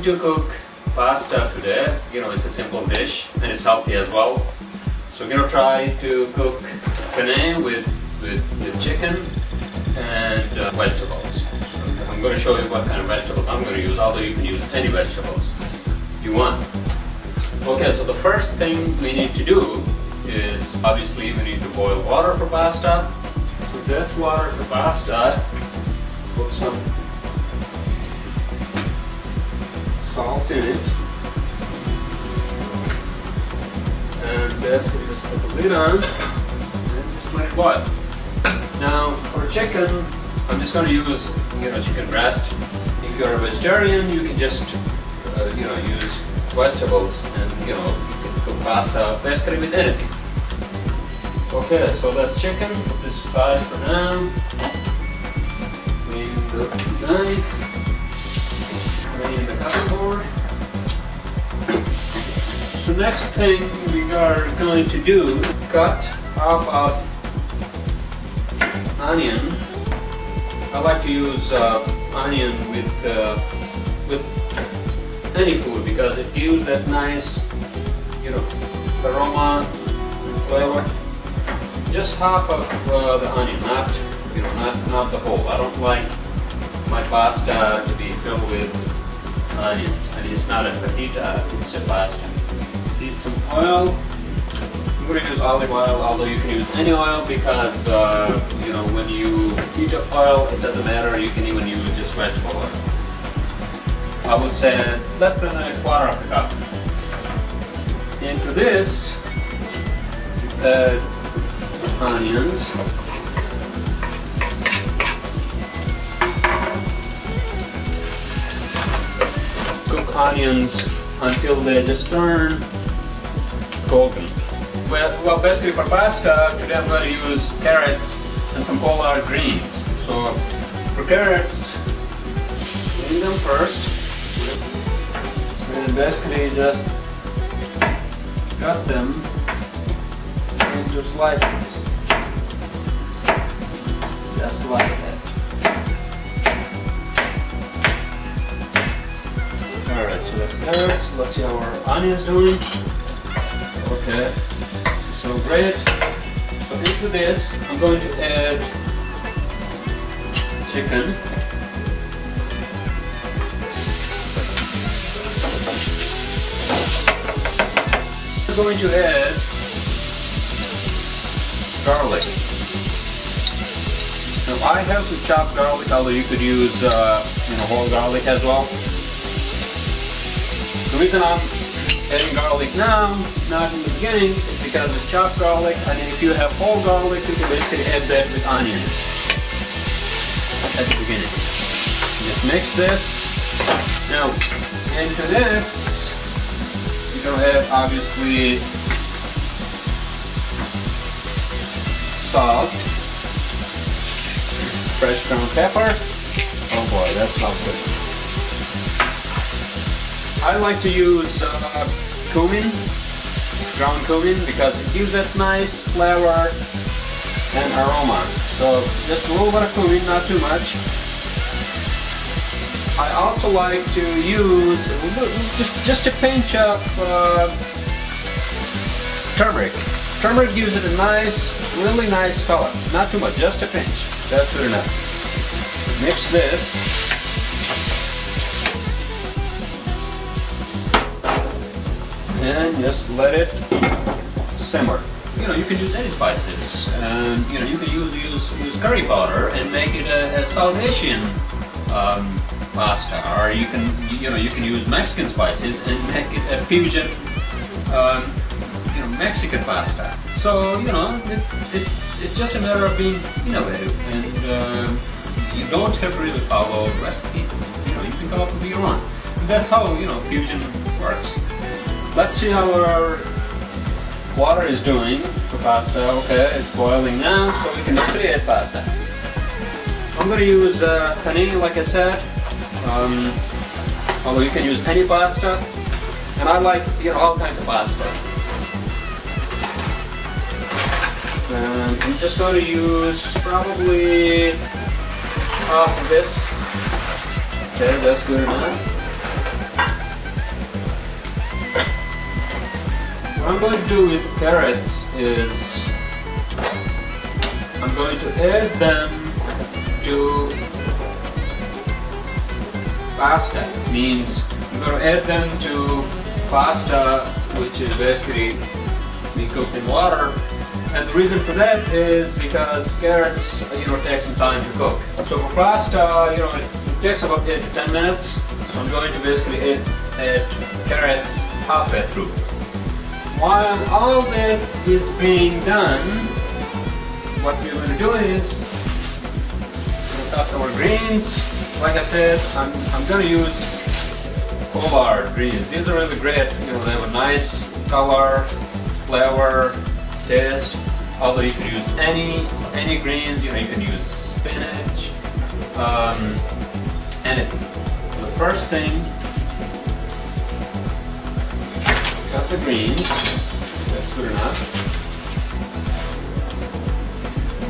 going to cook pasta today. You know, it's a simple dish and it's healthy as well. So we're gonna try to cook penne with chicken and vegetables. So I'm gonna show you what kind of vegetables I'm gonna use, although you can use any vegetables you want. Okay, so the first thing we need to do is obviously we need to boil water for pasta. So that's water for pasta. Put some salt in it. And basically just put the lid on and just let it boil. Now for chicken, I'm just going to use chicken breast. If you're a vegetarian, you can just use vegetables, and you can cook pasta basically with anything. Okay, so that's chicken. Put this aside for now. Clean the knife. Clean the cutting board. The next thing we are going to do, cut half of onion. I like to use onion with any food because it gives that nice, aroma and flavor. Just half of the onion, not the whole. I don't like my pasta to be filled with onions. I mean, it's not a fajita, it's a pasta. Need some oil. I'm going to use olive oil, although you can use any oil because when you heat up oil, it doesn't matter. You can even use just vegetable oil. I would say less than a quarter of a cup. Into this, add onions. Cook onions until they just turn golden. Well, basically for pasta, today I'm going to use carrots and some collard greens. So for carrots, clean them first, and basically just cut them into slices, just like that. Alright, so that's carrots. Let's see how our onions doing. Okay, so great. So into this, I'm going to add chicken. I'm going to add garlic. Now I have some chopped garlic, although you could use whole garlic as well. The reason I'm adding garlic now, not in the beginning, is because it's chopped garlic, and if you have whole garlic, you can basically add that with onions at the beginning. Just mix this. Now, into this, you're going to add obviously salt, fresh ground pepper. Oh boy, that smells good. I like to use cumin, ground cumin, because it gives that nice flavor and aroma. So just a little bit of cumin, not too much. I also like to use just a pinch of turmeric. Turmeric gives it a nice, really nice color. Not too much, just a pinch. That's good enough. Mix this. And just let it simmer. You can use any spices, and you can use curry powder and make it a South Asian pasta, or you can use Mexican spices and make it a fusion Mexican pasta. So it's just a matter of being innovative, and you don't have to really follow recipes. You can come up with your own. And that's how fusion works. Let's see how our water is doing for pasta. Okay, it's boiling now, so we can just add pasta. I'm going to use penne, like I said, although you can use any pasta, and I like all kinds of pasta. And I'm just going to use probably half of this. Okay, that's good enough. What I'm going to do with carrots is I'm going to add them to pasta. Means I'm going to add them to pasta, which is basically being cooked in water. And the reason for that is because carrots, take some time to cook. So for pasta, it takes about 8 to 10 minutes. So I'm going to basically add carrots halfway through. While all that is being done, what we're going to do is cut our greens. Like I said, I'm going to use collard greens. These are really great. They have a nice color, flavor, taste. Although you can use any greens. You can use spinach, anything. The first thing, cut the greens. That's good enough.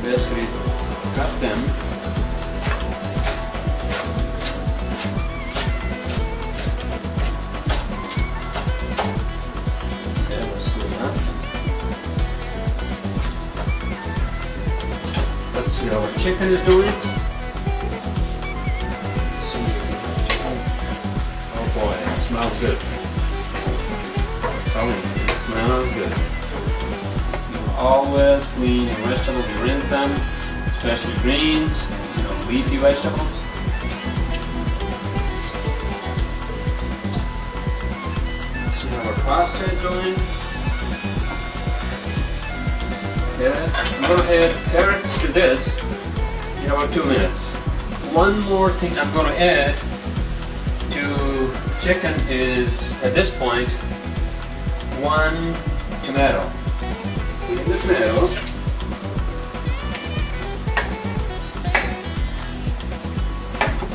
Basically, cut them. Okay, that's good enough. Let's see how our chicken is doing. Let's see. Oh boy, it smells good. It smells good. Always clean your vegetables, you rinse them, especially greens, leafy vegetables. Let's see how our pasta is doing. Okay, I'm going to add carrots to this in about 2 minutes. One more thing I'm going to add to chicken is, at this point, 1 tomato. Clean the tomato.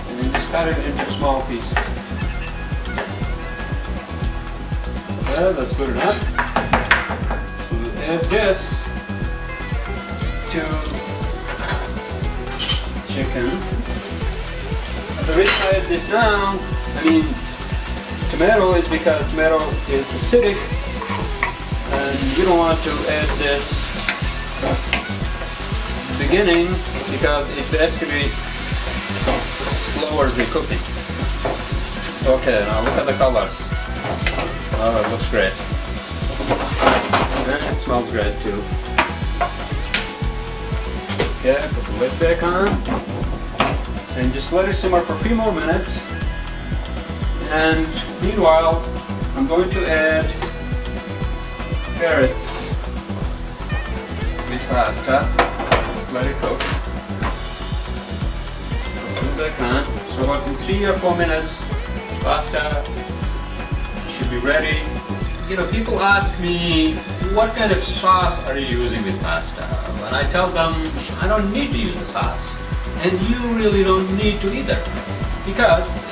And then just cut it into small pieces. Well, that's good enough. So we'll add this to chicken. The reason I add this now, tomato is because tomato is acidic. And you don't want to add this at the beginning because it basically lowers the cooking. Okay, now look at the colors. Oh, it looks great. And it smells great too. Okay, put the lid back on. And just let it simmer for a few more minutes. And meanwhile, I'm going to add carrots with pasta. Just let it cook. Put it back on. So about in 3 or 4 minutes, pasta should be ready. People ask me, what kind of sauce are you using with pasta? And I tell them, I don't need to use the sauce. And you really don't need to either. Because,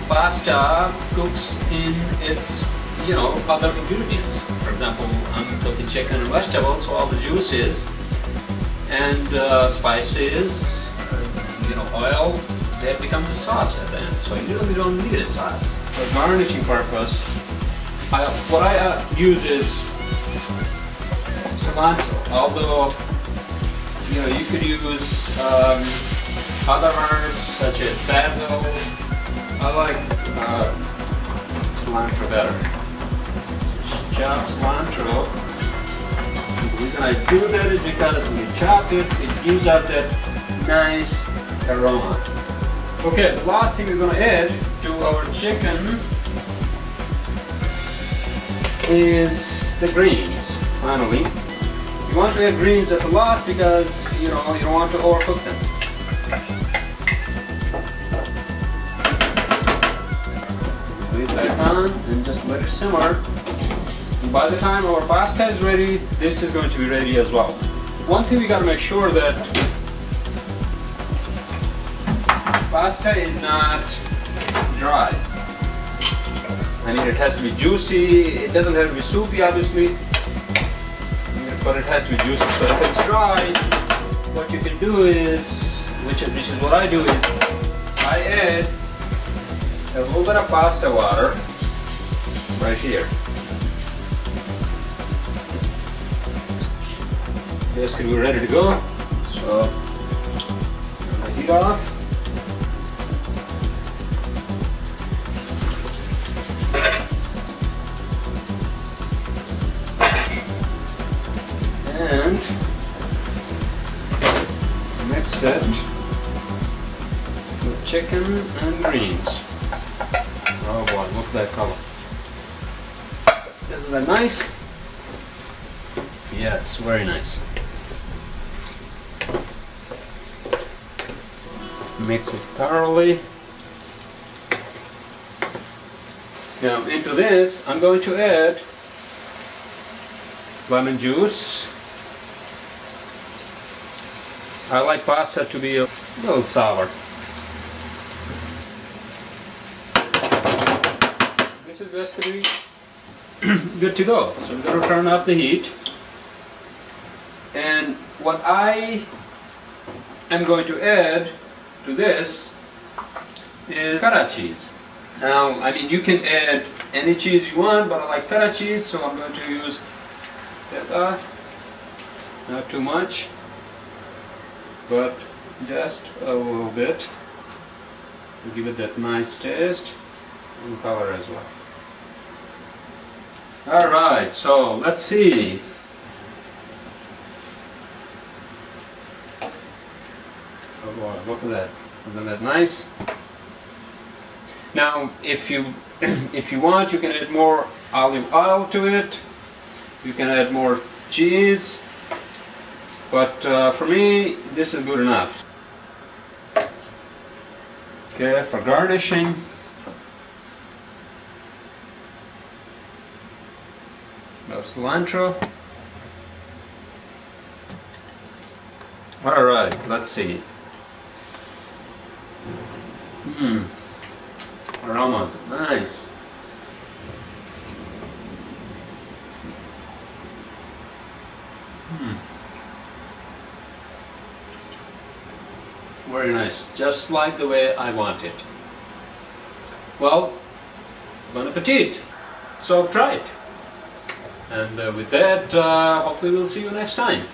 pasta cooks in its other ingredients. For example, I'm cooking chicken and vegetables, so all the juices and spices, oil, they become the sauce at the end. So you really don't need a sauce. For garnishing purpose, what I use is cilantro. Although, you could use other herbs such as basil. I like cilantro better. Chop cilantro. The reason I do that is because when you chop it, it gives out that nice aroma. Okay, the last thing we're going to add to our chicken is the greens. Finally, you want to add greens at the last because you don't want to overcook them. Leave that on and just let it simmer. By the time our pasta is ready, this is going to be ready as well. One thing we got to make sure that pasta is not dry. It has to be juicy. It doesn't have to be soupy, obviously, but it has to be juicy. So if it's dry, what you can do is, which is what I do, is I add a little bit of pasta water right here. basically we're ready to go. So turn the heat off. And mix it with chicken and greens. Oh boy, look at that color. Isn't that nice? Yes, very nice. Mix it thoroughly. Now into this I'm going to add lemon juice. I like pasta to be a little sour. This is basically good to go. So I'm going to turn off the heat. And what I am going to add to this is feta cheese. Now, I mean, you can add any cheese you want, but I like feta cheese, so I'm going to use feta. Not too much, but just a little bit to give it that nice taste and color as well. Alright, so let's see. Oh boy, look at that. Isn't that nice? Now, if you want, you can add more olive oil to it. You can add more cheese. But for me, this is good enough. Okay, for garnishing, no cilantro. Alright, let's see. Aromas, nice. Very nice, just like the way I want it. Well, bon appetit. So try it. And with that, hopefully we'll see you next time.